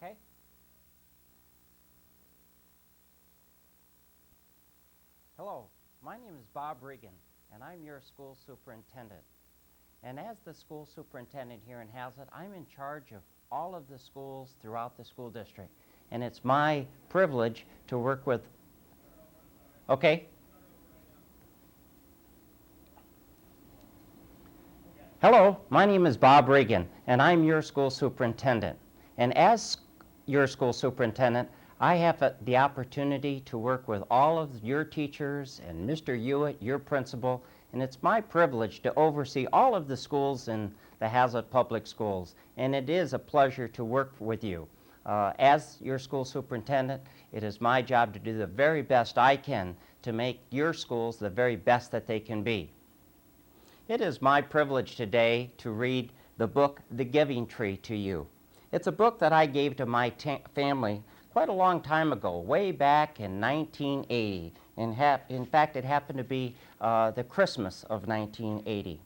Okay? Hello, my name is Bob Regan, and I'm your school superintendent. And as the school superintendent here in Haslett, I'm in charge of all of the schools throughout the school district. And it's my privilege to work with, okay? Hello, my name is Bob Regan, and I'm your school superintendent. And as your school superintendent, I have the opportunity to work with all of your teachers and Mr. Hewitt, your principal, and it's my privilege to oversee all of the schools in the Haslett Public Schools. And it is a pleasure to work with you. As your school superintendent, it is my job to do the very best I can to make your schools the very best that they can be. It is my privilege today to read the book, The Giving Tree, to you. It's a book that I gave to my family quite a long time ago, way back in 1980. In fact, it happened to be the Christmas of 1980.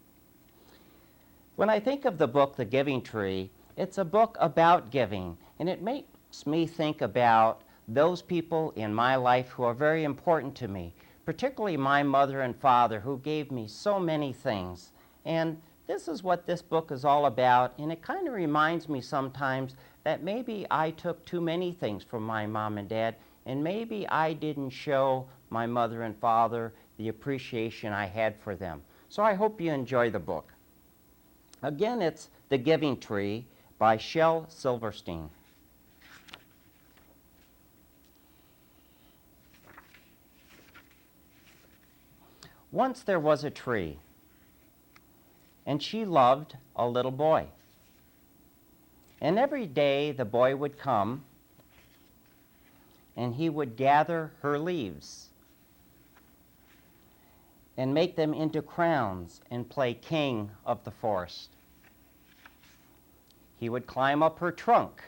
When I think of the book, The Giving Tree, it's a book about giving, and it makes me think about those people in my life who are very important to me, particularly my mother and father, who gave me so many things. And this is what this book is all about, and it kind of reminds me sometimes that maybe I took too many things from my mom and dad, and maybe I didn't show my mother and father the appreciation I had for them. So I hope you enjoy the book. Again, it's The Giving Tree by Shel Silverstein. Once there was a tree, and she loved a little boy. And every day the boy would come, and he would gather her leaves and make them into crowns and play king of the forest. He would climb up her trunk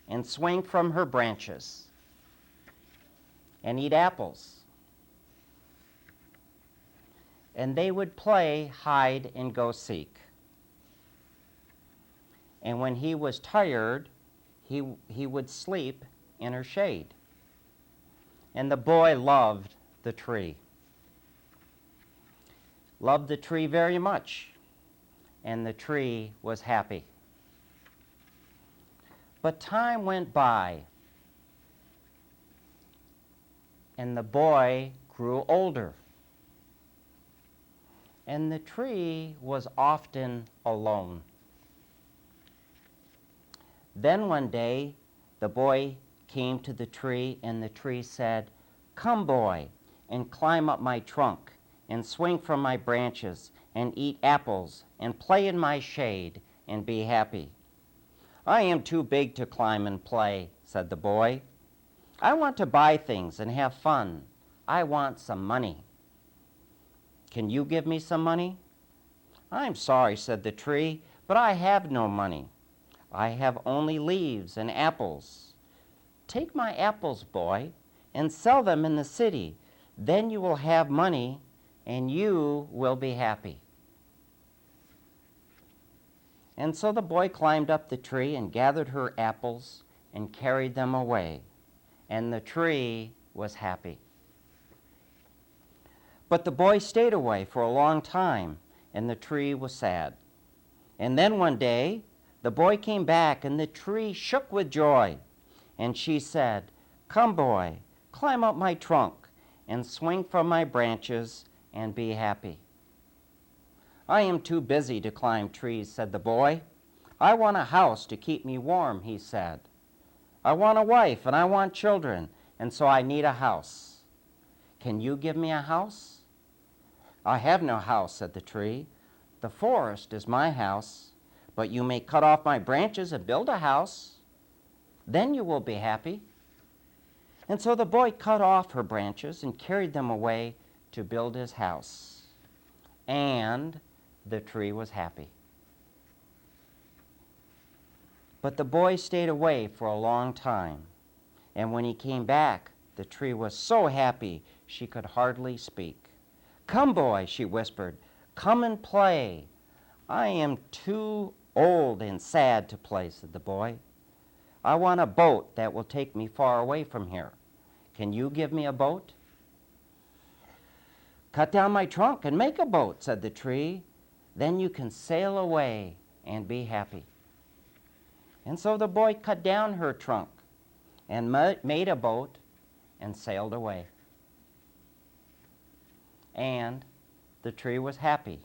and swing from her branches and eat apples. And they would play hide and go seek. And when he was tired, he would sleep in her shade. And the boy loved the tree. Loved the tree very much. And the tree was happy. But time went by. And the boy grew older. And the tree was often alone. Then one day, the boy came to the tree, and the tree said, "Come, boy, and climb up my trunk, and swing from my branches, and eat apples, and play in my shade, and be happy." "I am too big to climb and play," said the boy. "I want to buy things and have fun. I want some money. Can you give me some money?" "I'm sorry," said the tree, "but I have no money. I have only leaves and apples." "Take my apples, boy, and sell them in the city. Then you will have money, and you will be happy." And so the boy climbed up the tree and gathered her apples and carried them away, and the tree was happy. But the boy stayed away for a long time, and the tree was sad. And then one day, the boy came back, and the tree shook with joy. And she said, "Come, boy, climb up my trunk, and swing from my branches, and be happy." "I am too busy to climb trees," said the boy. "I want a house to keep me warm," he said. "I want a wife, and I want children, and so I need a house. Can you give me a house?" "I have no house," said the tree. "The forest is my house, but you may cut off my branches and build a house. Then you will be happy." And so the boy cut off her branches and carried them away to build his house. And the tree was happy. But the boy stayed away for a long time, and when he came back, the tree was so happy she could hardly speak. "Come, boy," she whispered, "come and play. I am too old and sad to play," said the boy. "I want a boat that will take me far away from here. Can you give me a boat?" "Cut down my trunk and make a boat," said the tree. "Then you can sail away and be happy." And so the boy cut down her trunk and made a boat and sailed away. And the tree was happy,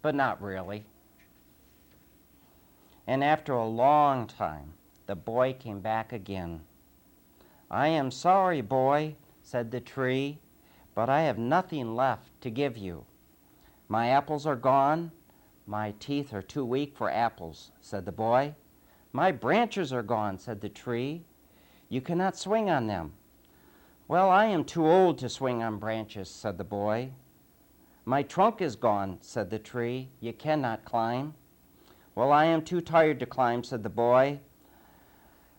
but not really. And after a long time, the boy came back again. "I am sorry, boy," said the tree, "but I have nothing left to give you. My apples are gone. My teeth are too weak for apples," said the boy. "My branches are gone," said the tree. "You cannot swing on them." "Well, I am too old to swing on branches," said the boy. "My trunk is gone," said the tree. "You cannot climb." "Well, I am too tired to climb," said the boy.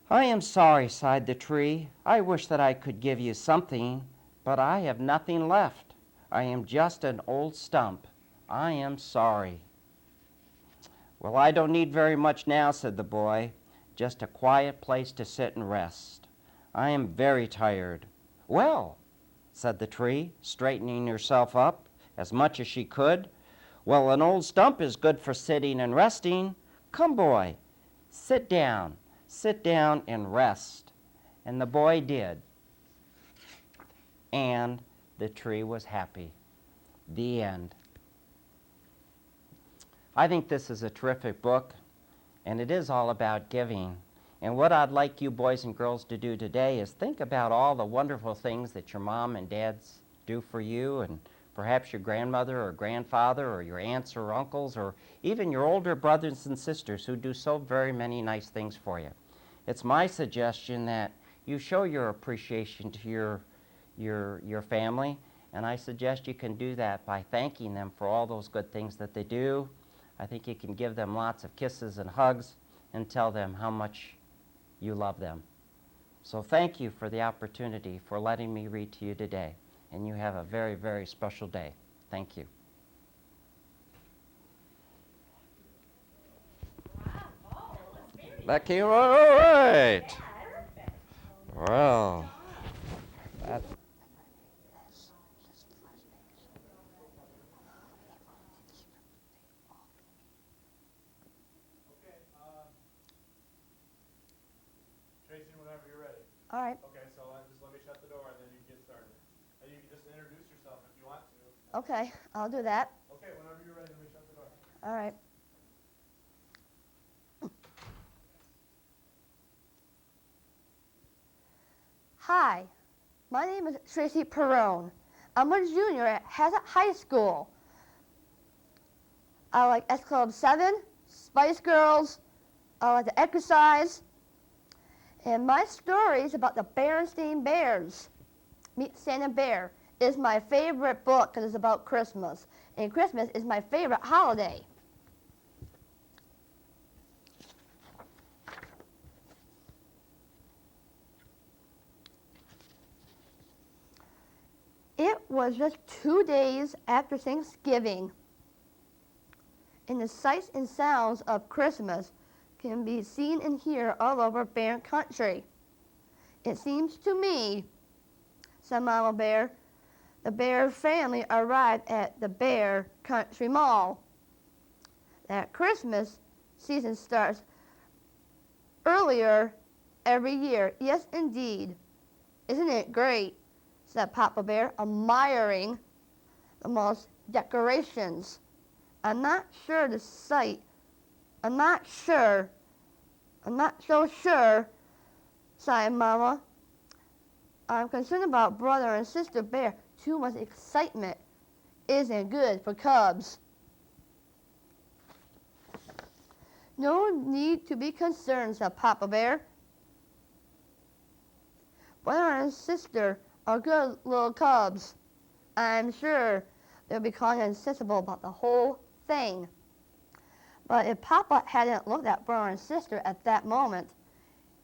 "I am sorry," sighed the tree. "I wish that I could give you something, but I have nothing left. I am just an old stump. I am sorry." "Well, I don't need very much now," said the boy. "Just a quiet place to sit and rest. I am very tired." "Well," said the tree, straightening herself up as much as she could, "well, an old stump is good for sitting and resting. Come, boy, sit down and rest." And the boy did. And the tree was happy. The end. I think this is a terrific book, and it is all about giving. And what I'd like you boys and girls to do today is think about all the wonderful things that your mom and dads do for you, and perhaps your grandmother or grandfather or your aunts or uncles or even your older brothers and sisters who do so very many nice things for you. It's my suggestion that you show your appreciation to your family, and I suggest you can do that by thanking them for all those good things that they do. I think you can give them lots of kisses and hugs and tell them how much you love them. So thank you for the opportunity for letting me read to you today. And you have a very, very special day. Thank you. That came out all right. Well, that. Tracy, whenever you're ready. All right. Okay, so just let me shut the door and then you can get started. And you can just introduce yourself if you want to. Okay, I'll do that. Okay, whenever you're ready, let me shut the door. All right. Hi, my name is Tracy Perrone. I'm a junior at Haslett High School. I like S Club 7, Spice Girls, I like to exercise, and my story is about the Berenstain Bears. Meet Santa Bear is my favorite book because it's about Christmas, and Christmas is my favorite holiday. It was just 2 days after Thanksgiving, and the sights and sounds of Christmas can be seen and heard all over Bear Country. "It seems to me," said Mama Bear, "the Bear family arrived at the Bear Country Mall. That Christmas season starts earlier every year. Yes, indeed. Isn't it great?" said Papa Bear, admiring the mall's decorations. I'm not so sure, sighed Mama. "I'm concerned about Brother and Sister Bear. Too much excitement isn't good for cubs." "No need to be concerned," said Papa Bear. "Brother and sister are good little cubs. I'm sure they'll be calm and sensible about the whole thing." But if Papa hadn't looked at brother and sister at that moment,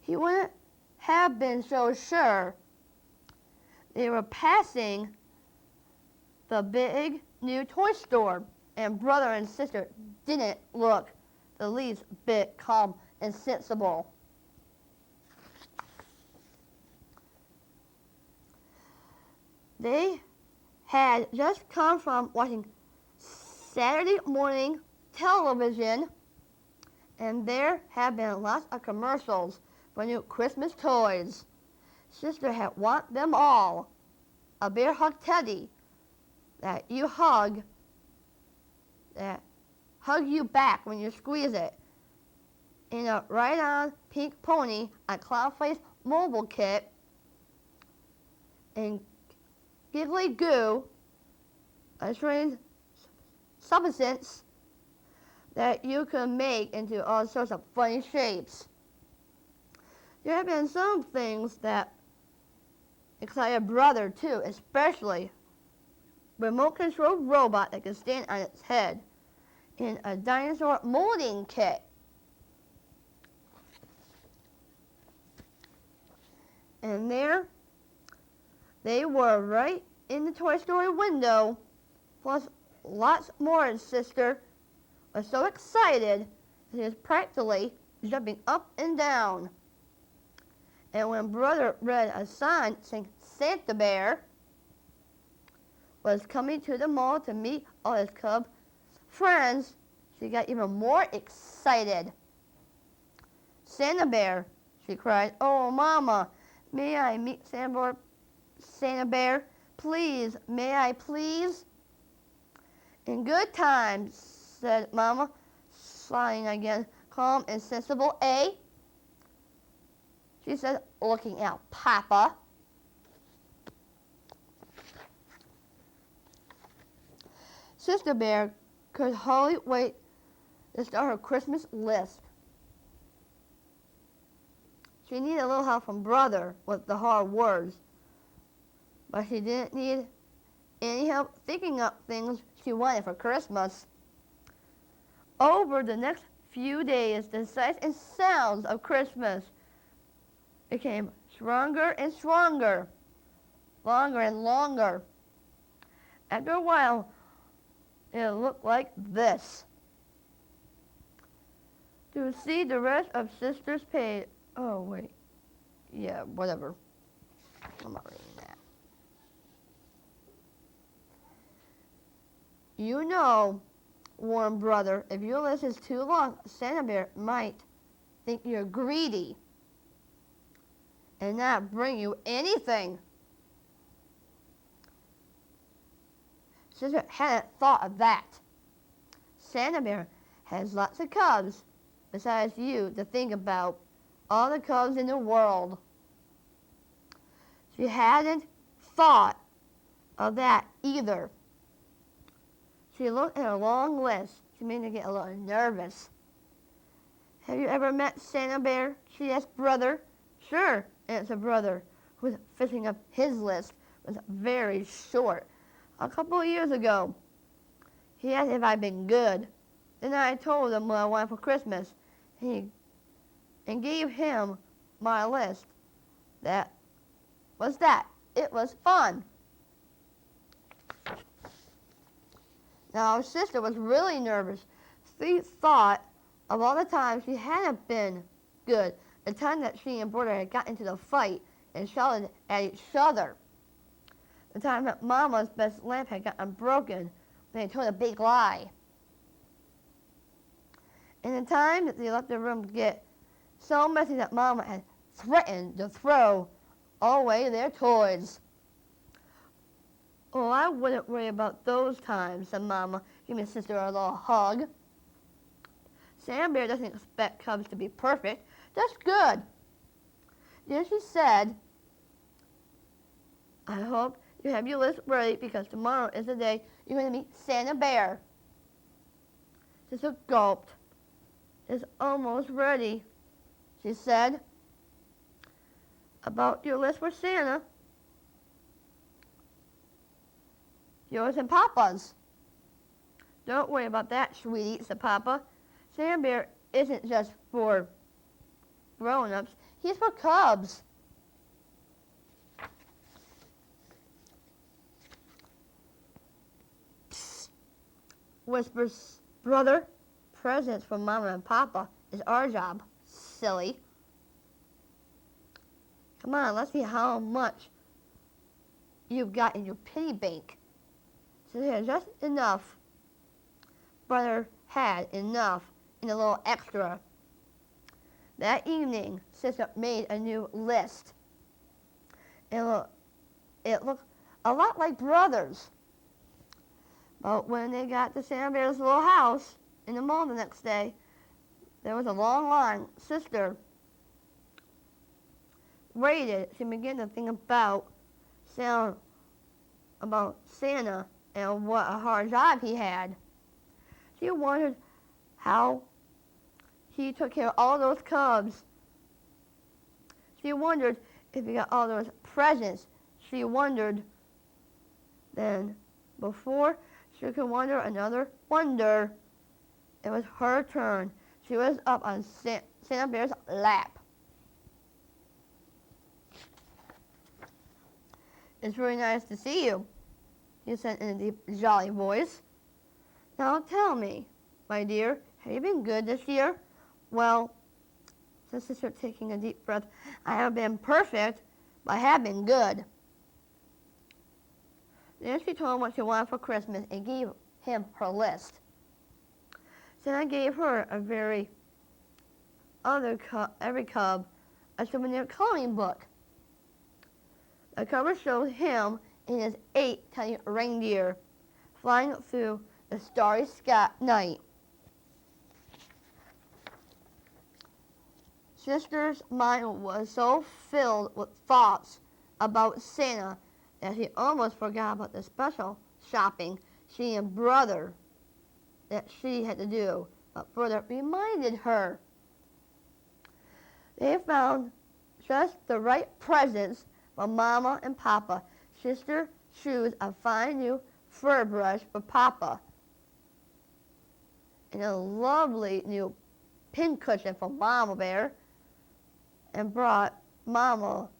he wouldn't have been so sure. They were passing the big new toy store, and brother and sister didn't look the least bit calm and sensible. They had just come from watching Saturday morning television, and there had been lots of commercials for new Christmas toys. Sister had want them all. A bear hug teddy that you hug, that hug you back when you squeeze it, and a ride-on pink pony, a clown-faced mobile kit, and giggly goo, a strange substance that you could make into all sorts of funny shapes. There have been some things that excited Brother too, especially remote control robot that can stand on its head, and a dinosaur molding kit. And there they were right in the Toy Story window, plus lots more. His sister was so excited that he was practically jumping up and down. And when Brother read a sign saying Santa Bear was coming to the mall to meet all his cub friends, she got even more excited. Santa Bear, she cried. Oh, Mama, may I meet Santa Bear? Please, may I please? In good time, said Mama, smiling again, calm and sensible, eh? She said, looking at Papa. Sister Bear could hardly wait to start her Christmas list. She needed a little help from Brother with the hard words, but she didn't need any help thinking up things she wanted for Christmas. Over the next few days, the sights and sounds of Christmas became stronger and stronger, longer and longer. After a while, it looked like this. To see the rest of Sister's page. Oh, wait. Yeah, whatever. I'm not reading that. You know, warned Brother, if your list is too long, Santa Bear might think you're greedy and not bring you anything. Sister hadn't thought of that. Santa Bear has lots of cubs besides you to think about, all the cubs in the world. She hadn't thought of that either. She looked at a long list. She made her get a little nervous. Have you ever met Santa Bear? She asked Brother. Sure, answered Brother, who was finishing up his list. It was very short. A couple of years ago, he asked if I'd been good. Then I told him what I wanted for Christmas. And gave him my list. That was that. It was fun. Now, our sister was really nervous. She thought of all the times she hadn't been good. The time that she and Brother had got into the fight and shouted at each other. The time that Mama's best lamp had gotten broken when they told a big lie. And the time that they left the room to get so messy that Mama had threatened to throw away their toys. Oh, I wouldn't worry about those times, said Mama, giving Sister a little hug. Santa Bear doesn't expect cubs to be perfect. That's good. Then she said, I hope you have your list ready because tomorrow is the day you're going to meet Santa Bear. Sister gulped. It's almost ready, she said. About your list for Santa. Yours and Papa's. Don't worry about that, sweetie, said Papa. Santa Bear isn't just for grown-ups. He's for cubs. Psst, whispers Brother. presents for Mama and Papa is our job, silly. Come on, let's see how much you've got in your piggy bank. So there's just enough. Brother had enough and a little extra. That evening, Sister made a new list. It looked a lot like Brother's. But when they got to Santa Bear's little house in the mall the next day, there was a long line. Sister waited. She began to think about Santa and what a hard job he had. She wondered how he took care of all those cubs. She wondered if he got all those presents. She wondered. Then, before she could wonder another wonder, it was her turn. She was up on Santa Bear's lap. "It's really nice to see you," he said in a deep, jolly voice. "Now tell me, my dear, have you been good this year?" "Well," said Sister, taking a deep breath, "I haven't been perfect, but I have been good." Then she told him what she wanted for Christmas and gave him her list. Santa gave her every cub a souvenir coloring book. The cover showed him and his 8 tiny reindeer flying through the starry sky night. Sister's mind was so filled with thoughts about Santa that she almost forgot about the special shopping she and Brother that she had to do. But Brother reminded her. They found just the right presents for Mama and Papa. Sister chose a fine new fur brush for Papa and a lovely new pincushion for Mama Bear, and brought Mama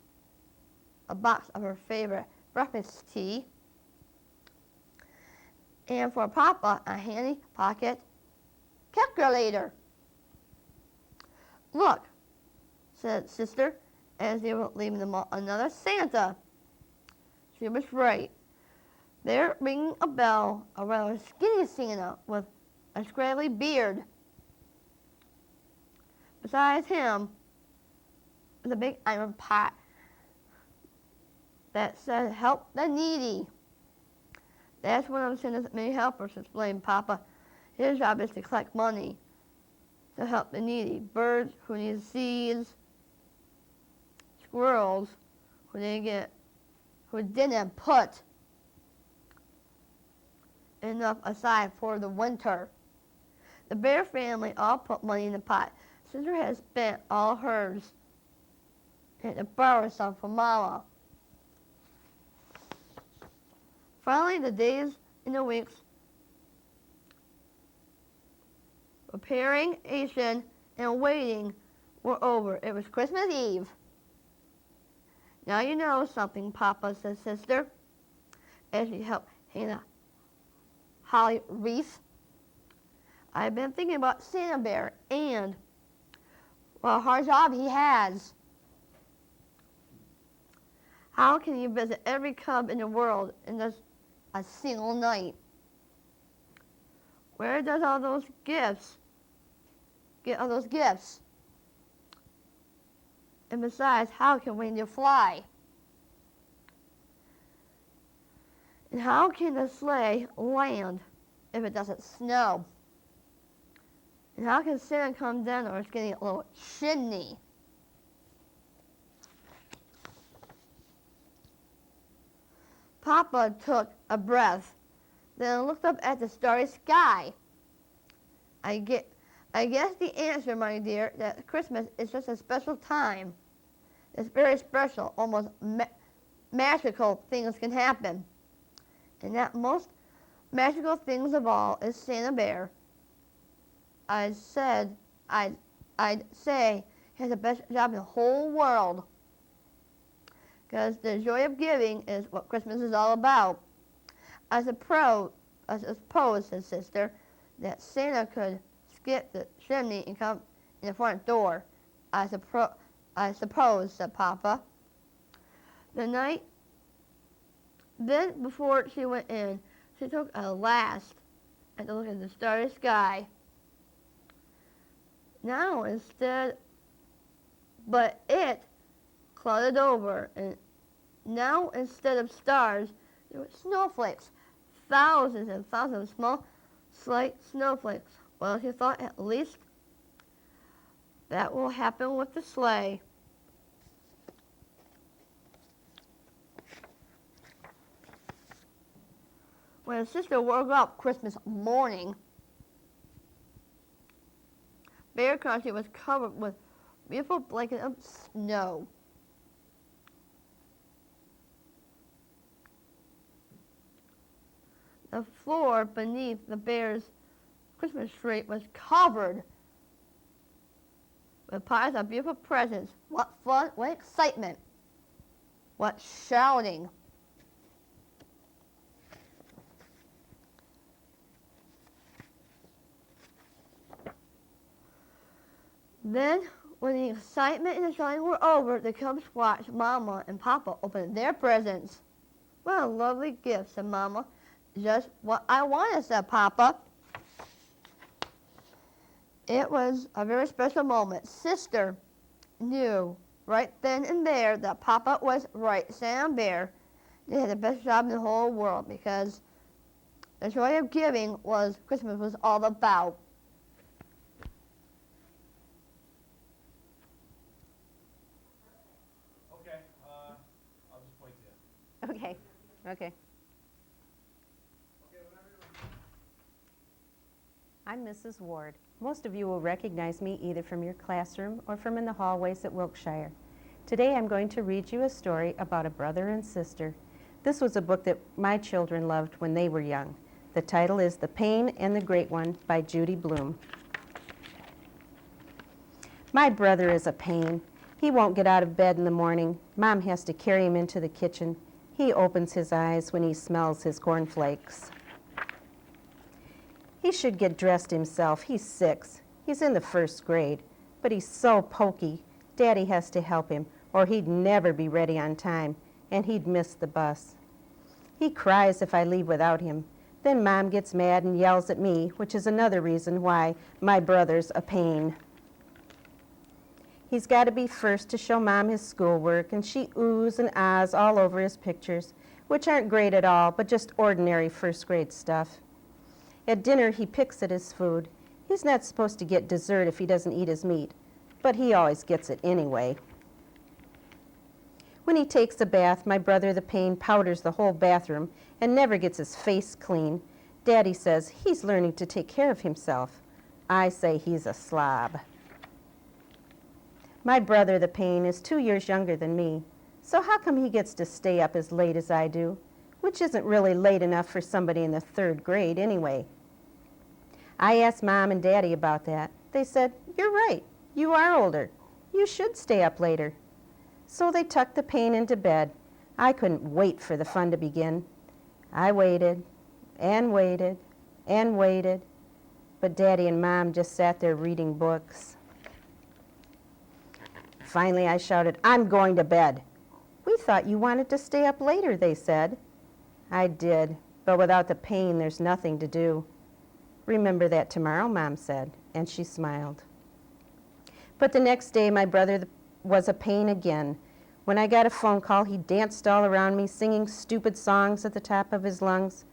a box of her favorite breakfast tea, and for Papa a handy pocket calculator. "Look," said Sister as they were leaving the mall, "another Santa." She was right. There, ringing a bell, a rather skinny Santa with a scraggly beard. Besides him was a big iron pot that said, "Help the needy." "That's one of Santa's many helpers," explained Papa. "His job is to collect money to help the needy. Birds who need seeds, squirrels who didn't put enough aside for the winter. The Bear family all put money in the pot. Sister has spent all hers and to borrow some from Mama." Finally, the days and the weeks preparing, and waiting were over. It was Christmas Eve. "Now you know something, Papa," said Sister, as she helped hang a holly wreath. "I've been thinking about Santa Bear and what a hard job he has. How can he visit every cub in the world in just a single night? Where does all those gifts get all those gifts? And besides, how can reindeer fly? And how can the sleigh land if it doesn't snow? And how can Santa come down or it's getting a little chimney?" Papa took a breath, then looked up at the starry sky. I guess the answer, my dear, that Christmas is just a special time. It's very special, almost magical things can happen. And that most magical things of all is Santa Bear. I'd say he has the best job in the whole world. Because the joy of giving is what Christmas is all about. I suppose, said Sister, that Santa could skip the chimney and come in the front door. I suppose, said Papa. Then before she went in, she took a last at the look at the starry sky. But it clouded over, and now instead of stars, there were snowflakes, thousands and thousands of small, slight snowflakes. Well, she thought, at least that will happen with the sleigh. When his sister woke up Christmas morning, Bear Country was covered with a beautiful blanket of snow. The floor beneath the bear's Christmas tree was covered with piles of beautiful presents. What fun, what excitement, what shouting. Then, when the excitement and the shouting were over, the cubs watched Mama and Papa open their presents. What a lovely gift, said Mama. Just what I wanted, said Papa. It was a very special moment. Sister knew right then and there that Papa was right. Sam and Bear, they had the best job in the whole world because the joy of giving was Christmas was all about. Okay, I'll just point to you. Okay. Okay, whenever you're I'm Mrs. Ward. Most of you will recognize me either from your classroom or from in the hallways at Wilkshire. Today I'm going to read you a story about a brother and sister. This was a book that my children loved when they were young. The title is The Pain and the Great One by Judy Blume. My brother is a pain. He won't get out of bed in the morning. Mom has to carry him into the kitchen. He opens his eyes when he smells his cornflakes. He should get dressed himself. He's 6. He's in the 1st grade, but he's so pokey. Daddy has to help him, or he'd never be ready on time, and he'd miss the bus. He cries if I leave without him. Then Mom gets mad and yells at me, which is another reason why my brother's a pain. He's got to be first to show Mom his schoolwork, and she oohs and ahs all over his pictures, which aren't great at all, but just ordinary 1st grade stuff. At dinner, he picks at his food. He's not supposed to get dessert if he doesn't eat his meat, but he always gets it anyway. When he takes a bath, my brother the pain powders the whole bathroom and never gets his face clean. Daddy says he's learning to take care of himself. I say he's a slob. My brother the pain is 2 years younger than me, so how come he gets to stay up as late as I do? Which isn't really late enough for somebody in the 3rd grade anyway. I asked Mom and Daddy about that. They said, "You're right. You are older. You should stay up later." So they tucked the pain into bed. I couldn't wait for the fun to begin. I waited and waited and waited, but Daddy and Mom just sat there reading books. Finally, I shouted, "I'm going to bed." "We thought you wanted to stay up later," they said. I did, but without the pain, there's nothing to do. "Remember that tomorrow," Mom said, and she smiled. But the next day, my brother was a pain again. When I got a phone call, he danced all around me, singing stupid songs at the top of his lungs.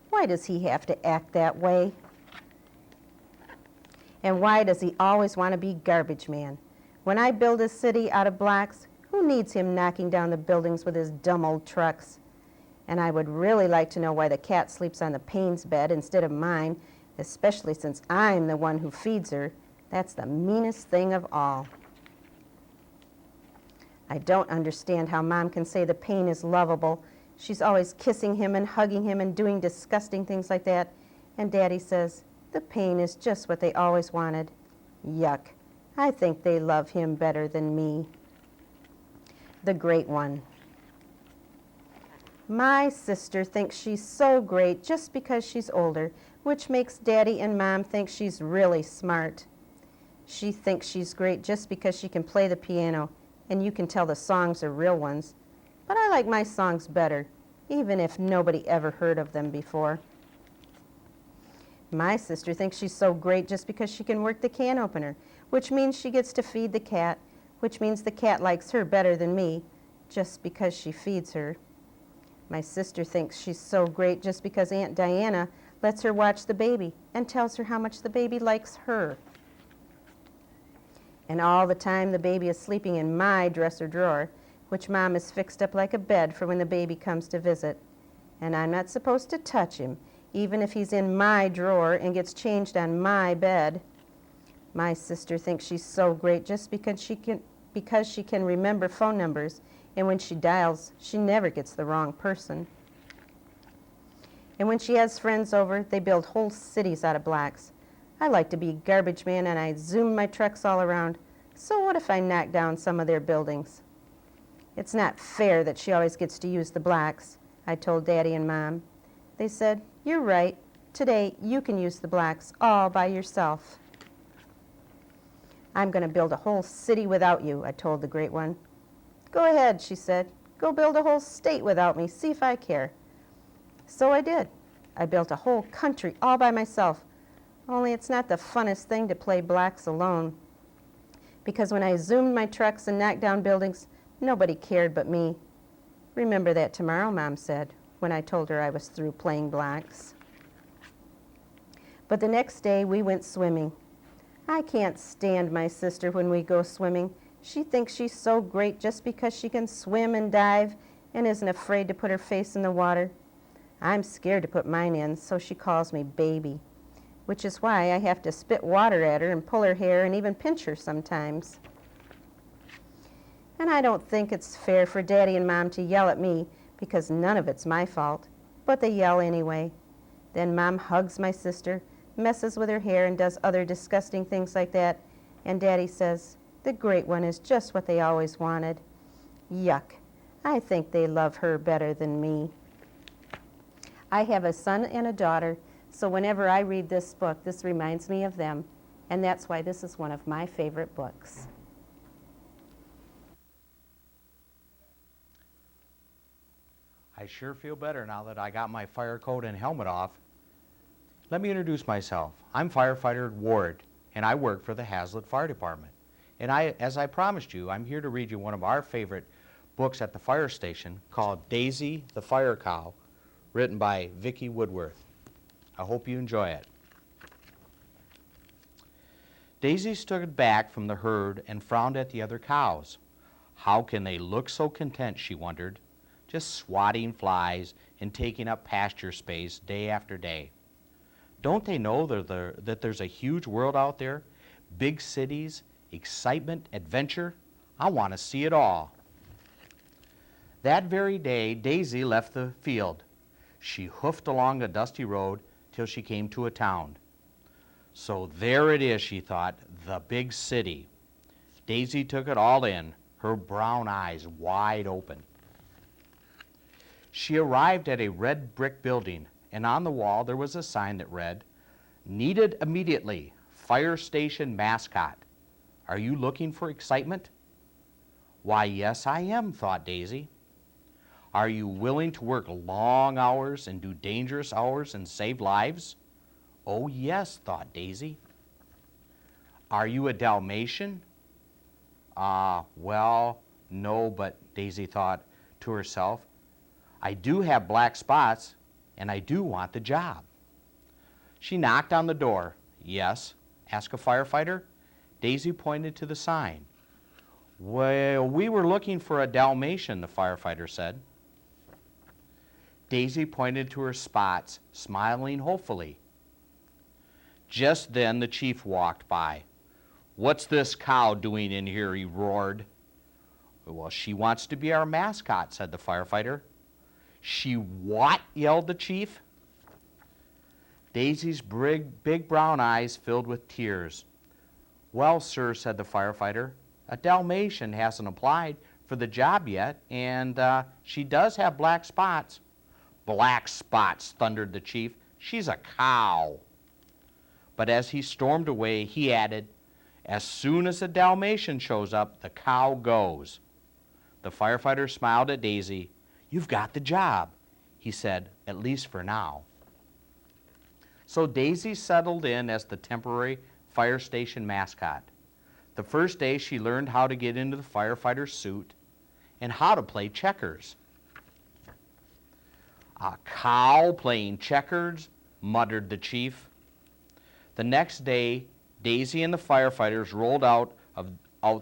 Why does he have to act that way? And why does he always want to be garbage man? When I build a city out of blocks, who needs him knocking down the buildings with his dumb old trucks? And I would really like to know why the cat sleeps on the pain's bed instead of mine, especially since I'm the one who feeds her. That's the meanest thing of all. I don't understand how Mom can say the pain is lovable. She's always kissing him and hugging him and doing disgusting things like that. And Daddy says, the pain is just what they always wanted. Yuck. I think they love him better than me. The Great One. My sister thinks she's so great just because she's older, which makes Daddy and Mom think she's really smart. She thinks she's great just because she can play the piano, and you can tell the songs are real ones. But I like my songs better, even if nobody ever heard of them before. My sister thinks she's so great just because she can work the can opener, which means she gets to feed the cat, which means the cat likes her better than me, just because she feeds her. My sister thinks she's so great just because Aunt Diana lets her watch the baby and tells her how much the baby likes her. And all the time the baby is sleeping in my dresser drawer, which Mom has fixed up like a bed for when the baby comes to visit. And I'm not supposed to touch him, even if he's in my drawer and gets changed on my bed. My sister thinks she's so great just because she can remember phone numbers, and when she dials, she never gets the wrong person. And when she has friends over, they build whole cities out of blocks. I like to be garbage man, and I zoom my trucks all around. So what if I knock down some of their buildings? It's not fair that she always gets to use the blocks, I told Daddy and Mom. They said, "You're right. Today you can use the blocks all by yourself." "I'm going to build a whole city without you," I told the great one. "Go ahead," she said. "Go build a whole state without me. See if I care." So I did. I built a whole country all by myself. Only it's not the funnest thing to play blocks alone. Because when I zoomed my trucks and knocked down buildings, nobody cared but me. "Remember that tomorrow," Mom said, when I told her I was through playing blocks. But the next day we went swimming. I can't stand my sister when we go swimming. She thinks she's so great just because she can swim and dive and isn't afraid to put her face in the water. I'm scared to put mine in, so she calls me baby, which is why I have to spit water at her and pull her hair and even pinch her sometimes. And I don't think it's fair for Daddy and Mom to yell at me because none of it's my fault, but they yell anyway. Then Mom hugs my sister, messes with her hair, and does other disgusting things like that, and Daddy says, "The great one is just what they always wanted." Yuck. I think they love her better than me. I have a son and a daughter, so whenever I read this book, this reminds me of them, and that's why this is one of my favorite books. I sure feel better now that I got my fire coat and helmet off. Let me introduce myself. I'm Firefighter Ward, and I work for the Haslett Fire Department. And as I promised you, I'm here to read you one of our favorite books at the fire station called Daisy the Fire Cow, written by Vicki Woodworth. I hope you enjoy it. Daisy stood back from the herd and frowned at the other cows. How can they look so content, she wondered, just swatting flies and taking up pasture space day after day. Don't they know that there's a huge world out there, big cities, excitement, adventure? I want to see it all. That very day, Daisy left the field. She hoofed along a dusty road till she came to a town. So there it is, she thought, the big city. Daisy took it all in, her brown eyes wide open. She arrived at a red brick building, and on the wall there was a sign that read, "Needed immediately, fire station mascot. Are you looking for excitement?" Why, yes, I am, thought Daisy. Are you willing to work long hours and do dangerous hours and save lives? Oh, yes, thought Daisy. Are you a Dalmatian? Well, no, but Daisy thought to herself, I do have black spots, and I do want the job. She knocked on the door. Yes, asked a firefighter. Daisy pointed to the sign. Well, we were looking for a Dalmatian, the firefighter said. Daisy pointed to her spots, smiling hopefully. Just then the chief walked by. What's this cow doing in here? He roared. Well, she wants to be our mascot, said the firefighter. She what? Yelled the chief. Daisy's big brown eyes filled with tears. Well, sir, said the firefighter, a Dalmatian hasn't applied for the job yet, and she does have black spots. Black spots, thundered the chief. She's a cow. But as he stormed away, he added, as soon as a Dalmatian shows up, the cow goes. The firefighter smiled at Daisy. You've got the job, he said, at least for now. So Daisy settled in as the temporary fire station mascot. The first day she learned how to get into the firefighter's suit and how to play checkers. A cow playing checkers, muttered the chief. The next day, Daisy and the firefighters rolled out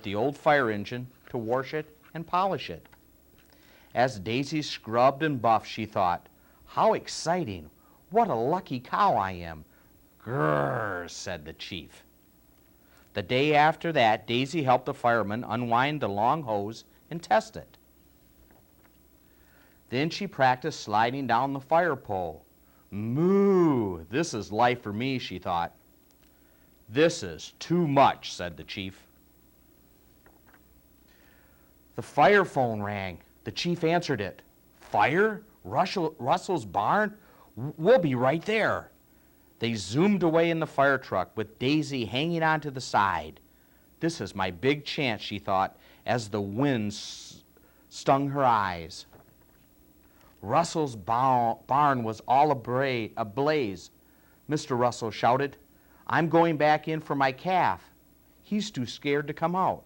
the old fire engine to wash it and polish it. As Daisy scrubbed and buffed, she thought, how exciting! What a lucky cow I am. Grrr, said the chief. The day after that, Daisy helped the fireman unwind the long hose and test it. Then she practiced sliding down the fire pole. Moo, this is life for me, she thought. This is too much, said the chief. The fire phone rang. The chief answered it. Fire? Russell's barn? We'll be right there. They zoomed away in the fire truck with Daisy hanging onto the side. This is my big chance, she thought, as the wind stung her eyes. Russell's barn was all ablaze. Mr. Russell shouted, I'm going back in for my calf. He's too scared to come out.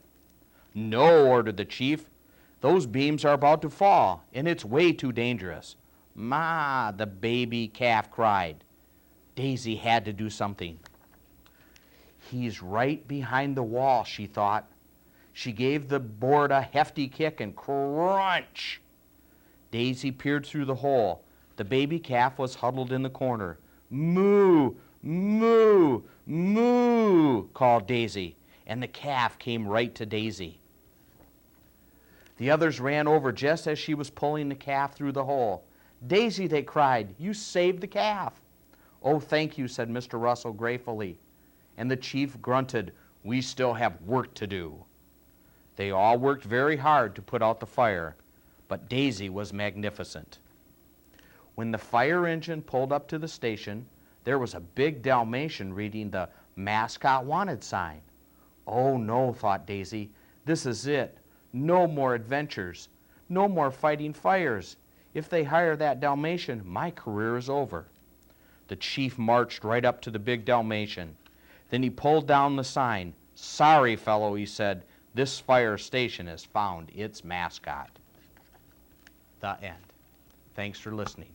No, ordered the chief. Those beams are about to fall, and it's way too dangerous. Ma, the baby calf cried. Daisy had to do something. He's right behind the wall, she thought. She gave the board a hefty kick and crunch. Daisy peered through the hole. The baby calf was huddled in the corner. Moo, moo, moo, called Daisy, and the calf came right to Daisy. The others ran over just as she was pulling the calf through the hole. Daisy, they cried, you saved the calf. Oh, thank you, said Mr. Russell gratefully. And the chief grunted, we still have work to do. They all worked very hard to put out the fire, but Daisy was magnificent. When the fire engine pulled up to the station, there was a big Dalmatian reading the mascot wanted sign. Oh no, thought Daisy, this is it. No more adventures. No more fighting fires. If they hire that Dalmatian, my career is over. The chief marched right up to the big Dalmatian. Then he pulled down the sign. Sorry, fellow, he said, this fire station has found its mascot. The end. Thanks for listening.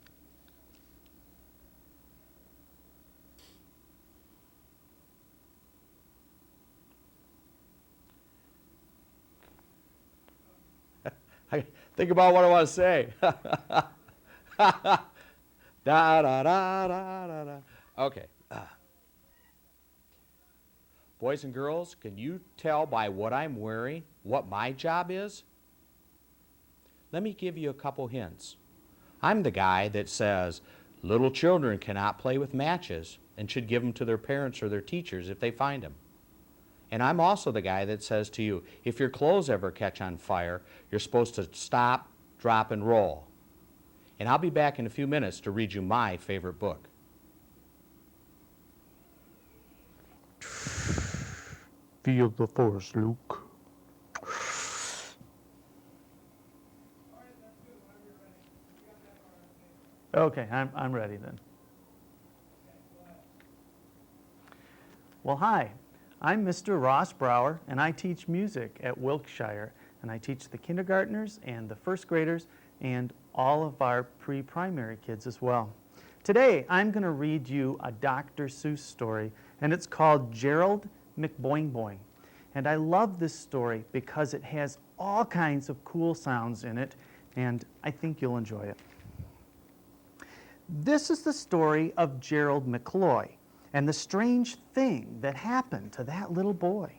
Think about what I want to say. Da, da, da, da, da, da. Okay. Boys and girls, can you tell by what I'm wearing what my job is? Let me give you a couple hints. I'm the guy that says little children cannot play with matches and should give them to their parents or their teachers if they find them. And I'm also the guy that says to you, if your clothes ever catch on fire, you're supposed to stop, drop, and roll. And I'll be back in a few minutes to read you my favorite book. Feel the force, Luke. Okay, I'm ready then. Well, hi. I'm Mr. Ross Brower, and I teach music at Wilkshire, and I teach the kindergartners and the first graders and all of our pre-primary kids as well. Today, I'm going to read you a Dr. Seuss story, and it's called Gerald McBoing Boing. And I love this story because it has all kinds of cool sounds in it, and I think you'll enjoy it. This is the story of Gerald McCloy and the strange thing that happened to that little boy.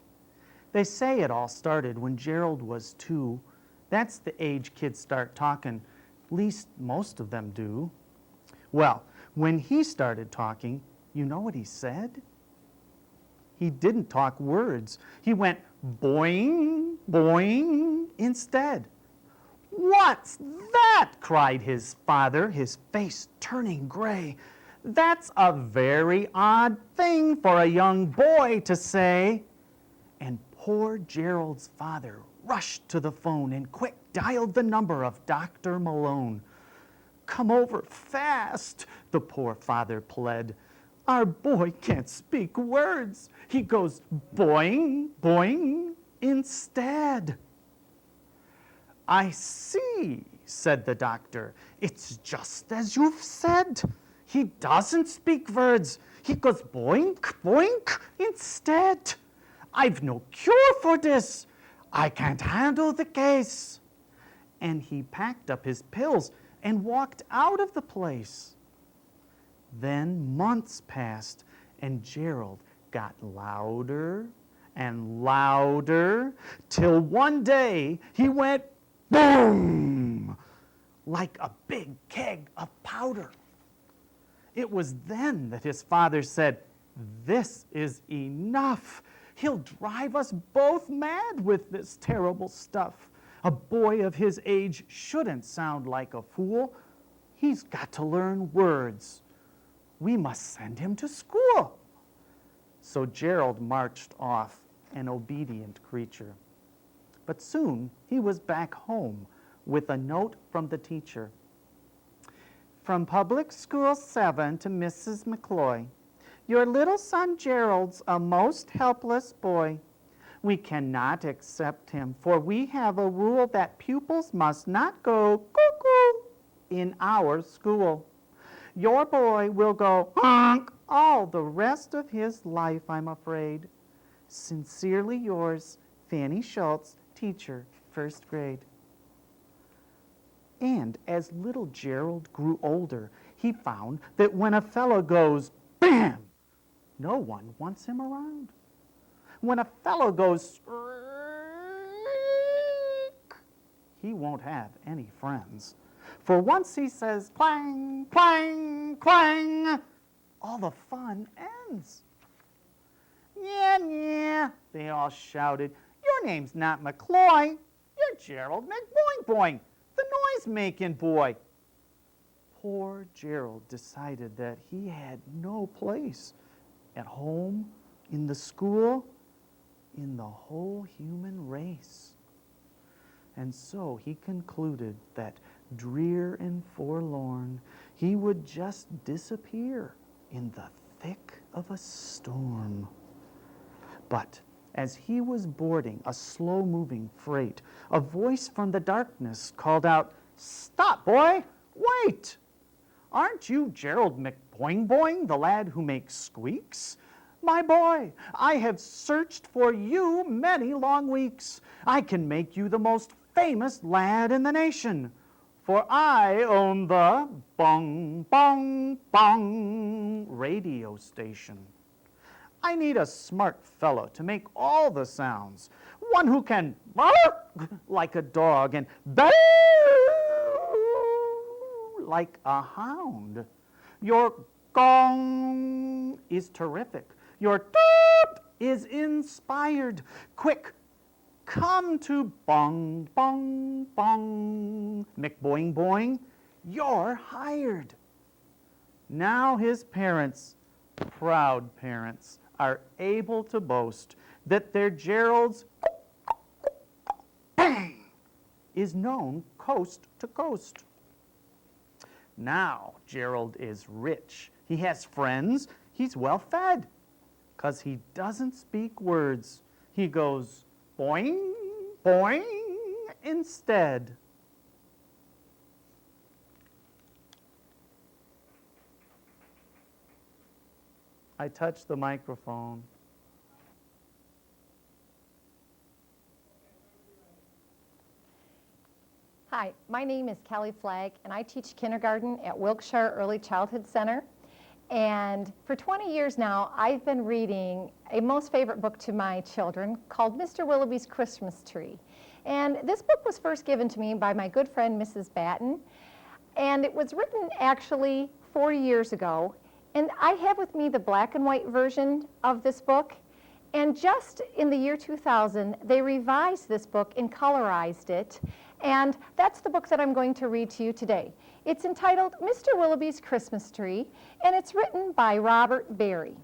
They say it all started when Gerald was 2. That's the age kids start talking, at least most of them do. Well, when he started talking, you know what he said? He didn't talk words. He went boing, boing instead. "What's that?" cried his father, his face turning gray. That's a very odd thing for a young boy to say. And poor Gerald's father rushed to the phone and quick dialed the number of Dr. Malone. "Come over fast," the poor father pled. "Our boy can't speak words. He goes boing, boing instead." "I see," said the doctor. "It's just as you've said. He doesn't speak words. He goes boink, boink instead. I've no cure for this. I can't handle the case." And he packed up his pills and walked out of the place. Then months passed, and Gerald got louder and louder, till one day he went boom, like a big keg of powder. It was then that his father said, "This is enough. He'll drive us both mad with this terrible stuff. A boy of his age shouldn't sound like a fool. He's got to learn words. We must send him to school." So Gerald marched off, an obedient creature. But soon he was back home with a note from the teacher. "From Public School 7 to Mrs. McCloy. Your little son Gerald's a most helpless boy. We cannot accept him, for we have a rule that pupils must not go cuckoo in our school. Your boy will go honk all the rest of his life, I'm afraid. Sincerely yours, Fanny Schultz, teacher, 1st grade." And as little Gerald grew older, he found that when a fellow goes bam, no one wants him around. When a fellow goes squeak, he won't have any friends. For once he says clang, clang, clang, all the fun ends. "Yeah, yeah," they all shouted. "Your name's not McCloy. You're Gerald McBoing-Boing, the noise-making boy." Poor Gerald decided that he had no place at home, in the school, in the whole human race. And so he concluded that, drear and forlorn, he would just disappear in the thick of a storm. But as he was boarding a slow-moving freight, a voice from the darkness called out, "Stop, boy! Wait! Aren't you Gerald McBoing-Boing, the lad who makes squeaks? My boy, I have searched for you many long weeks. I can make you the most famous lad in the nation, for I own the Bong Bong Bong radio station. I need a smart fellow to make all the sounds, one who can bark like a dog and bellow like a hound. Your gong is terrific. Your toot is inspired. Quick, come to Bong Bong Bong. McBoing Boing, you're hired." Now his parents, proud parents, are able to boast that their Gerald's bang is known coast to coast. Now Gerald is rich. He has friends. He's well fed. 'Cause he doesn't speak words. He goes boing, boing instead. I touched the microphone. Hi, my name is Kelly Flagg, and I teach kindergarten at Wilkshire Early Childhood Center. And for 20 years now, I've been reading a most favorite book to my children called Mr. Willoughby's Christmas Tree. And this book was first given to me by my good friend, Mrs. Batten. And it was written actually 40 years ago. And I have with me the black and white version of this book. And just in the year 2000, they revised this book and colorized it. And that's the book that I'm going to read to you today. It's entitled Mr. Willoughby's Christmas Tree, and it's written by Robert Barry.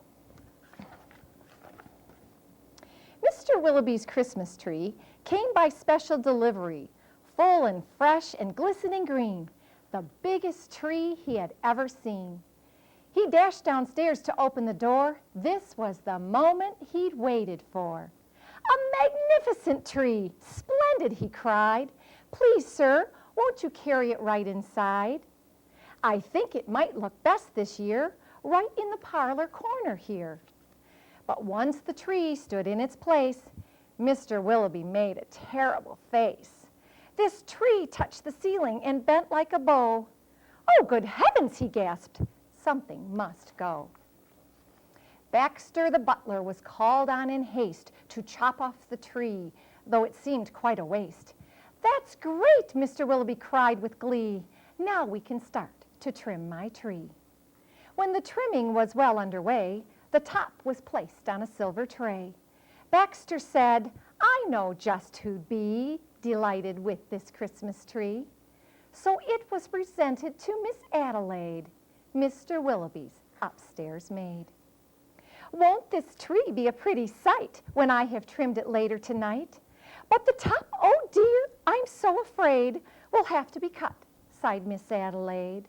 Mr. Willoughby's Christmas tree came by special delivery, full and fresh and glistening green, the biggest tree he had ever seen. He dashed downstairs to open the door. This was the moment he'd waited for. "A magnificent tree! Splendid!" he cried. "Please, sir, won't you carry it right inside? I think it might look best this year, right in the parlor corner here." But once the tree stood in its place, Mr. Willoughby made a terrible face. This tree touched the ceiling and bent like a bow. "Oh, good heavens!" he gasped. "Something must go." Baxter the butler was called on in haste to chop off the tree, though it seemed quite a waste. "That's great!" Mr. Willoughby cried with glee. "Now we can start to trim my tree." When the trimming was well underway, the top was placed on a silver tray. Baxter said, "I know just who'd be delighted with this Christmas tree." So it was presented to Miss Adelaide, Mr. Willoughby's upstairs maid. "Won't this tree be a pretty sight when I have trimmed it later tonight? But the top, oh dear, I'm so afraid, will have to be cut," sighed Miss Adelaide.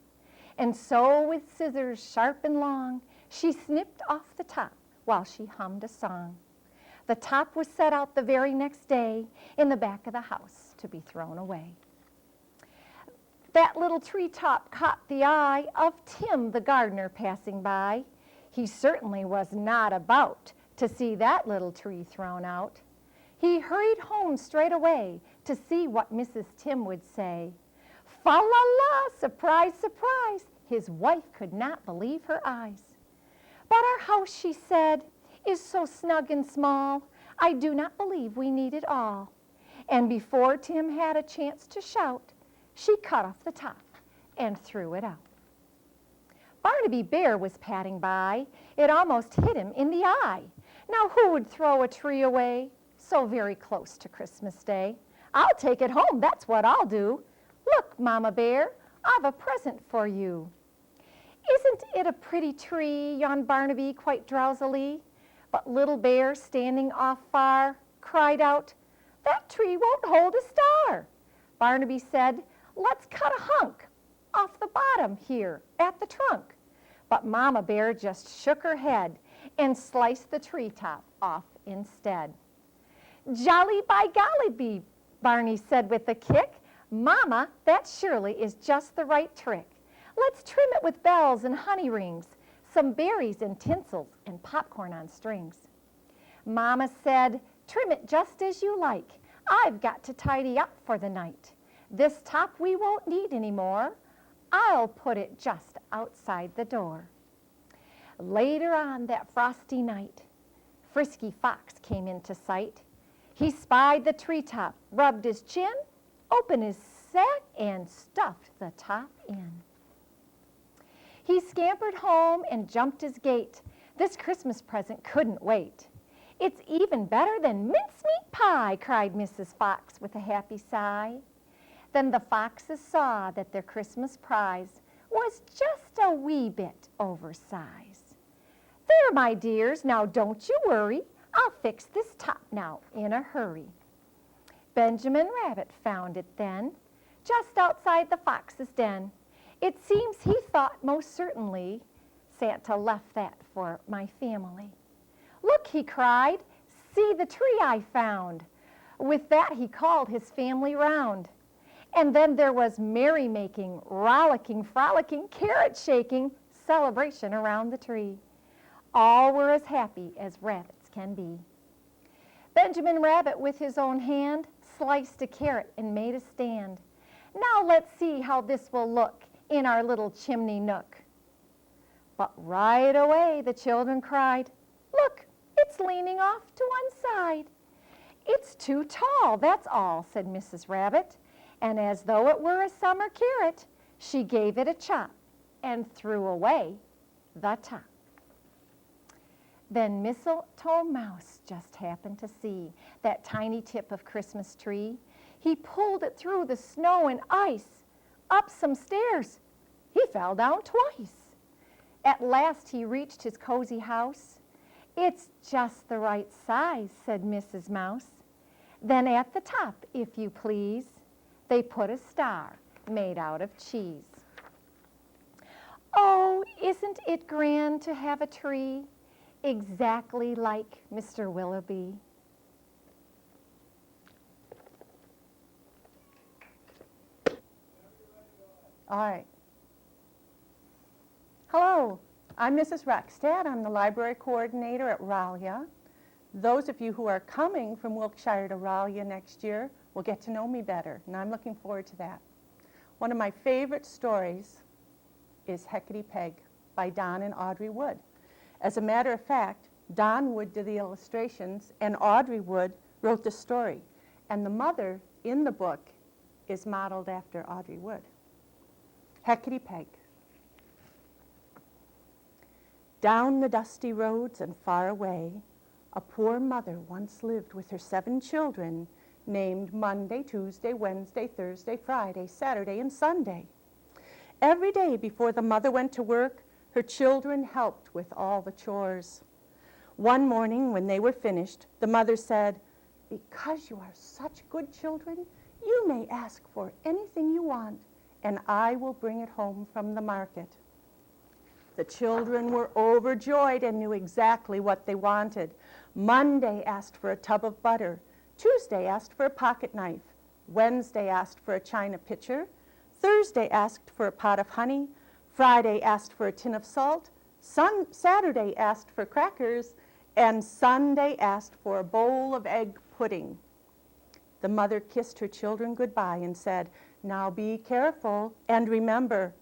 And so with scissors sharp and long, she snipped off the top while she hummed a song. The top was set out the very next day in the back of the house to be thrown away. That little treetop caught the eye of Tim the gardener passing by. He certainly was not about to see that little tree thrown out. He hurried home straight away to see what Mrs. Tim would say. Fa la la, surprise, surprise! His wife could not believe her eyes. "But our house," she said, "is so snug and small, I do not believe we need it all." And before Tim had a chance to shout, she cut off the top and threw it out. Barnaby Bear was padding by. It almost hit him in the eye. Now who would throw a tree away so very close to Christmas Day? "I'll take it home, that's what I'll do. Look, Mama Bear, I've a present for you." "Isn't it a pretty tree?" yawned Barnaby quite drowsily. But Little Bear, standing off far, cried out, "That tree won't hold a star." Barnaby said, "Let's cut a hunk off the bottom here at the trunk." But Mama Bear just shook her head and sliced the treetop off instead. "Jolly by golly, Barney said with a kick. "Mama, that surely is just the right trick. Let's trim it with bells and honey rings, some berries and tinsels and popcorn on strings." Mama said, "Trim it just as you like. I've got to tidy up for the night. This top we won't need anymore. I'll put it just outside the door." Later on that frosty night, Frisky Fox came into sight. He spied the treetop, rubbed his chin, opened his sack, and stuffed the top in. He scampered home and jumped his gate. This Christmas present couldn't wait. "It's even better than mincemeat pie," cried Mrs. Fox with a happy sigh. Then the foxes saw that their Christmas prize was just a wee bit oversized. "There, my dears, now don't you worry. I'll fix this top now in a hurry." Benjamin Rabbit found it then, just outside the fox's den. It seems he thought most certainly Santa left that for my family. "Look," he cried, "see the tree I found." With that he called his family round. And then there was merrymaking, rollicking, frolicking, carrot shaking, celebration around the tree. All were as happy as rabbits can be. Benjamin Rabbit with his own hand sliced a carrot and made a stand. "Now let's see how this will look in our little chimney nook." But right away the children cried, "Look, it's leaning off to one side." "It's too tall, that's all," said Mrs. Rabbit. And as though it were a summer carrot, she gave it a chop and threw away the top. Then Mistletoe Mouse just happened to see that tiny tip of Christmas tree. He pulled it through the snow and ice, up some stairs. He fell down twice. At last he reached his cozy house. "It's just the right size," said Mrs. Mouse. Then at the top, if you please, they put a star made out of cheese. Oh, isn't it grand to have a tree exactly like Mr. Willoughby? All right. Hello, I'm Mrs. Rockstad. I'm the library coordinator at Raleigh. Those of you who are coming from Wilkshire to Raleigh next year will get to know me better, and I'm looking forward to that. One of my favorite stories is Hecate Peg by Don and Audrey Wood. As a matter of fact, Don Wood did the illustrations and Audrey Wood wrote the story. And the mother in the book is modeled after Audrey Wood. Hecate Peg. Down the dusty roads and far away, a poor mother once lived with her 7 children named Monday, Tuesday, Wednesday, Thursday, Friday, Saturday, and Sunday. Every day before the mother went to work, her children helped with all the chores. One morning when they were finished, the mother said, "Because you are such good children, you may ask for anything you want, and I will bring it home from the market." The children were overjoyed and knew exactly what they wanted. Monday asked for a tub of butter. Tuesday asked for a pocket knife. Wednesday asked for a china pitcher. Thursday asked for a pot of honey. Friday asked for a tin of salt. Saturday asked for crackers. And Sunday asked for a bowl of egg pudding. The mother kissed her children goodbye and said, "Now be careful and remember,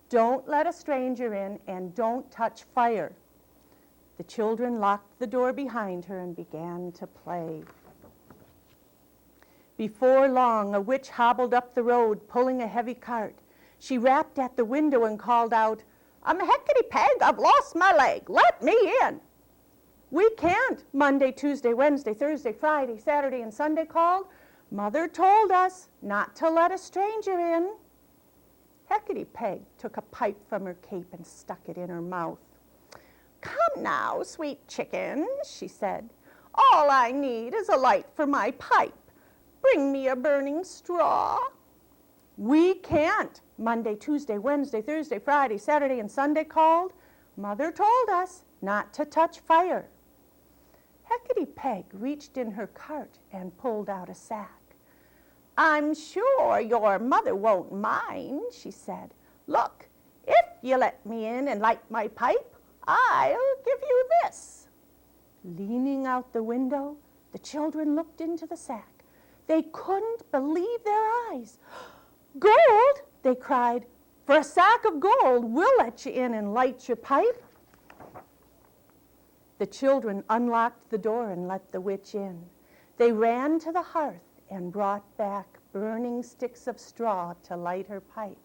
don't let a stranger in and don't touch fire." The children locked the door behind her and began to play. Before long, a witch hobbled up the road, pulling a heavy cart. She rapped at the window and called out, "I'm Hecate Peg, I've lost my leg. Let me in." "We can't," Monday, Tuesday, Wednesday, Thursday, Friday, Saturday, and Sunday called. "Mother told us not to let a stranger in." Hecate Peg took a pipe from her cape and stuck it in her mouth. "Come now, sweet chicken," she said. "All I need is a light for my pipe. Bring me a burning straw." "We can't," Monday, Tuesday, Wednesday, Thursday, Friday, Saturday, and Sunday called. "Mother told us not to touch fire." Hecate Peg reached in her cart and pulled out a sack. "I'm sure your mother won't mind," she said. "Look, if you let me in and light my pipe, I'll give you this." Leaning out the window, the children looked into the sack. They couldn't believe their eyes. "Gold!" they cried. "For a sack of gold, we'll let you in and light your pipe." The children unlocked the door and let the witch in. They ran to the hearth and brought back burning sticks of straw to light her pipe.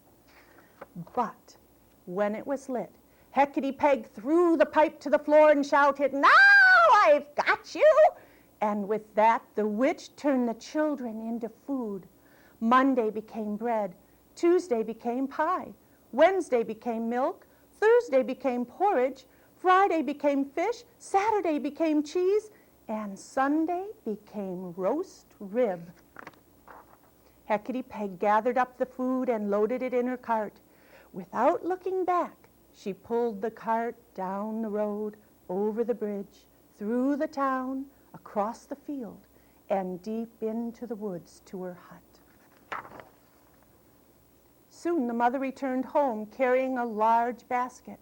But when it was lit, Hecate Peg threw the pipe to the floor and shouted, "Now I've got you!" And with that, the witch turned the children into food. Monday became bread. Tuesday became pie. Wednesday became milk. Thursday became porridge. Friday became fish. Saturday became cheese. And Sunday became roast rib. Hecate Peg gathered up the food and loaded it in her cart. Without looking back, she pulled the cart down the road, over the bridge, through the town, across the field, and deep into the woods to her hut. Soon the mother returned home carrying a large basket.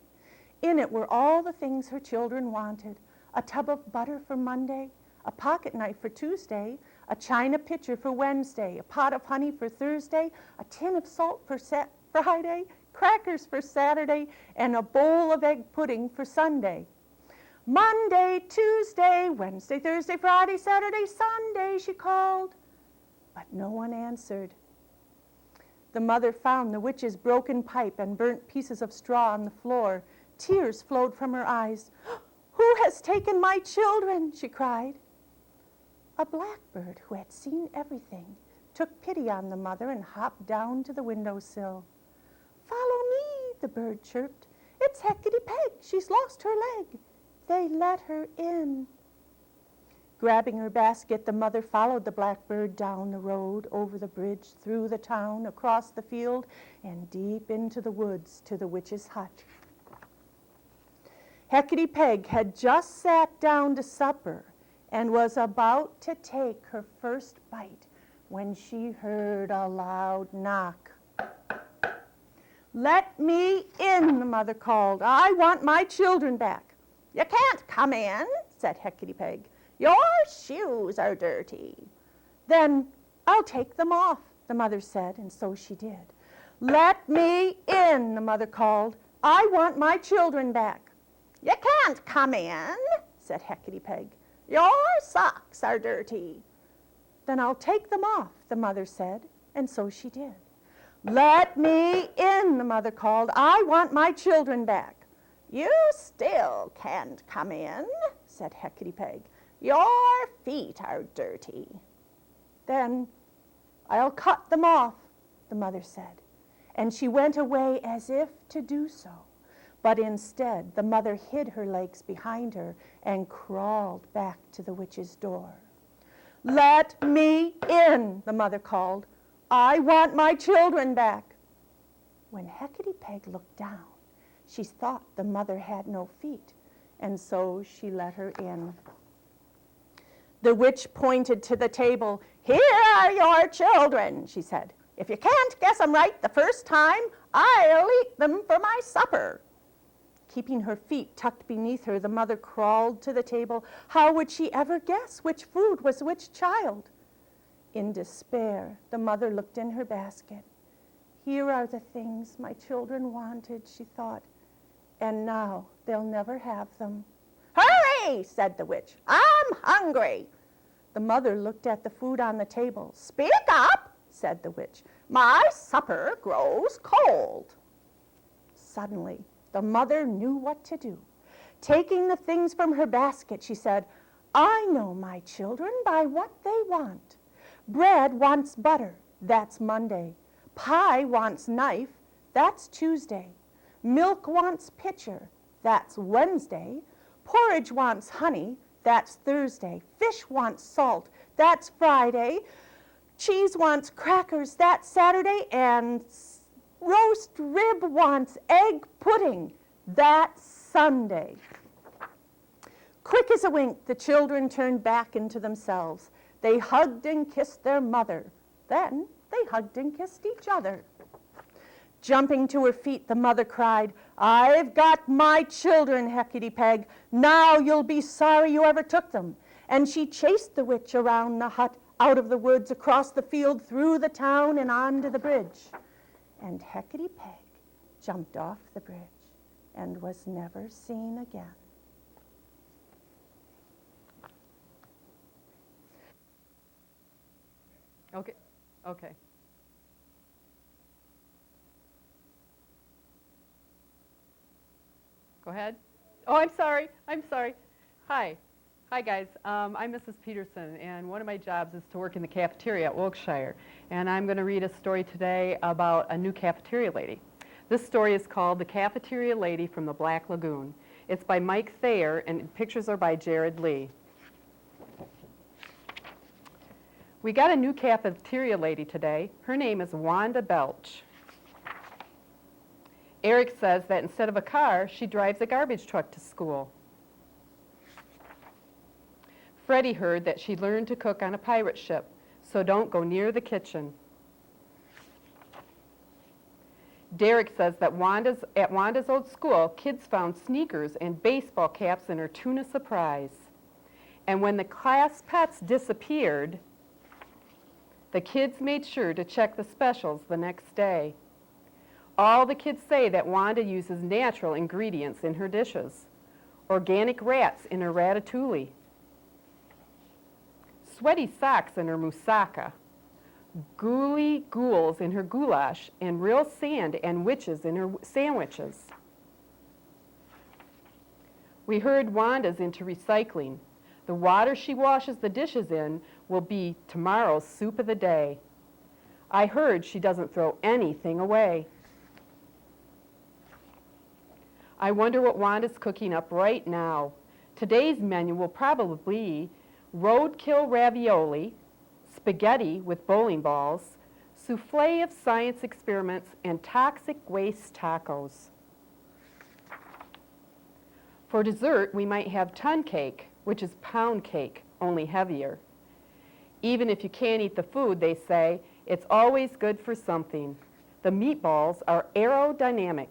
In it were all the things her children wanted: a tub of butter for Monday, a pocket knife for Tuesday, a china pitcher for Wednesday, a pot of honey for Thursday, a tin of salt for Friday, crackers for Saturday, and a bowl of egg pudding for Sunday. "Monday, Tuesday, Wednesday, Thursday, Friday, Saturday, Sunday," she called. But no one answered. The mother found the witch's broken pipe and burnt pieces of straw on the floor. Tears flowed from her eyes. "Who Who has taken my children? She cried. A blackbird who had seen everything took pity on the mother and hopped down to the windowsill. Follow me, the bird chirped. It's Hecate Peg. She's lost her leg. They let her in. Grabbing her basket, the mother followed the blackbird down the road, over the bridge, through the town, across the field, and deep into the woods to the witch's hut. Hecate Peg had just sat down to supper and was about to take her first bite when she heard a loud knock. Let me in, the mother called. I want my children back. You can't come in, said Hecate Peg. Your shoes are dirty. Then I'll take them off, the mother said, and so she did. Let me in, the mother called. I want my children back. You can't come in, said Hecate Peg. Your socks are dirty. Then I'll take them off, the mother said, and so she did. Let me in, the mother called. I want my children back. You still can't come in, said Hecate Peg. Your feet are dirty. Then I'll cut them off, the mother said, and she went away as if to do so. But instead, the mother hid her legs behind her and crawled back to the witch's door. Let me in, the mother called. I want my children back. When Hecate Peg looked down, she thought the mother had no feet, and so she let her in. The witch pointed to the table. Here are your children, she said. If you can't guess them right the first time, I'll eat them for my supper. Keeping her feet tucked beneath her, the mother crawled to the table. How would she ever guess which food was which child? In despair, the mother looked in her basket. Here are the things my children wanted, she thought, and now they'll never have them. Hurry, said the witch. I'm hungry. The mother looked at the food on the table. Speak up, said the witch. My supper grows cold. Suddenly, the mother knew what to do. Taking the things from her basket, she said, I know my children by what they want. Bread wants butter, that's Monday. Pie wants knife, that's Tuesday. Milk wants pitcher, that's Wednesday. Porridge wants honey, that's Thursday. Fish wants salt, that's Friday. Cheese wants crackers, that's Saturday. And roast rib wants egg pudding, that's Sunday. Quick as a wink, the children turned back into themselves. They hugged and kissed their mother. Then they hugged and kissed each other. Jumping to her feet, the mother cried, I've got my children, Hecate Peg. Now you'll be sorry you ever took them. And she chased the witch around the hut, out of the woods, across the field, through the town, and onto the bridge. And Hecate Peg jumped off the bridge and was never seen again. Okay. Go ahead. Oh, I'm sorry. Hi, guys. I'm Mrs. Peterson, and one of my jobs is to work in the cafeteria at Wilkshire. And I'm going to read a story today about a new cafeteria lady. This story is called The Cafeteria Lady from the Black Lagoon. It's by Mike Thayer, and pictures are by Jared Lee. We got a new cafeteria lady today. Her name is Wanda Belch. Eric says that instead of a car, she drives a garbage truck to school. Freddie heard that she learned to cook on a pirate ship, so don't go near the kitchen. Derek says that at Wanda's old school, kids found sneakers and baseball caps in her tuna surprise. And when the class pets disappeared, the kids made sure to check the specials the next day. All the kids say that Wanda uses natural ingredients in her dishes. Organic rats in her ratatouille. Sweaty socks in her moussaka. Gooey ghouls in her goulash, and real sand and witches in her sandwiches. We heard Wanda's into recycling. The water she washes the dishes in will be tomorrow's soup of the day. I heard she doesn't throw anything away. I wonder what Wanda's cooking up right now. Today's menu will probably be roadkill ravioli, spaghetti with bowling balls, souffle of science experiments, and toxic waste tacos. For dessert, we might have ton cake, which is pound cake, only heavier. Even if you can't eat the food, they say, it's always good for something. The meatballs are aerodynamic.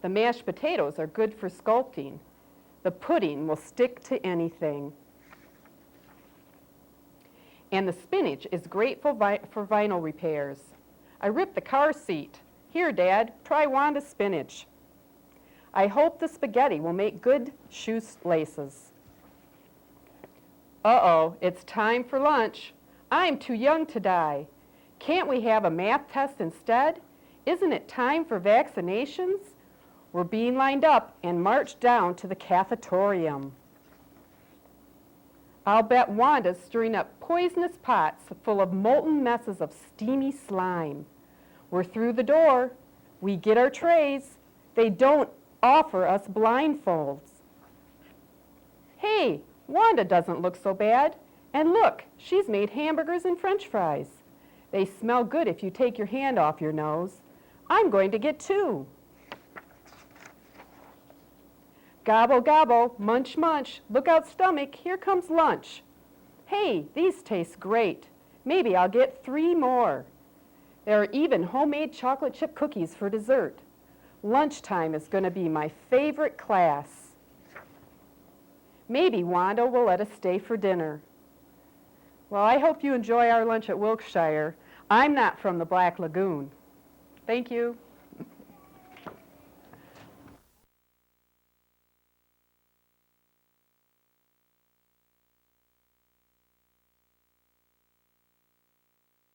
The mashed potatoes are good for sculpting. The pudding will stick to anything. And the spinach is great for vinyl repairs. I ripped the car seat. Here, Dad, try Wanda's spinach. I hope the spaghetti will make good shoelaces. Uh-oh, it's time for lunch. I'm too young to die. Can't we have a math test instead? Isn't it time for vaccinations? We're being lined up and marched down to the cafetorium. I'll bet Wanda's stirring up poisonous pots full of molten messes of steamy slime. We're through the door. We get our trays. They don't offer us blindfolds. Hey, Wanda doesn't look so bad. And look, she's made hamburgers and French fries. They smell good if you take your hand off your nose. I'm going to get 2. Gobble, gobble, munch, munch, look out stomach, here comes lunch. Hey, these taste great. Maybe I'll get 3 more. There are even homemade chocolate chip cookies for dessert. Lunchtime is going to be my favorite class. Maybe Wanda will let us stay for dinner. Well, I hope you enjoy our lunch at Wilkshire. I'm not from the Black Lagoon. Thank you.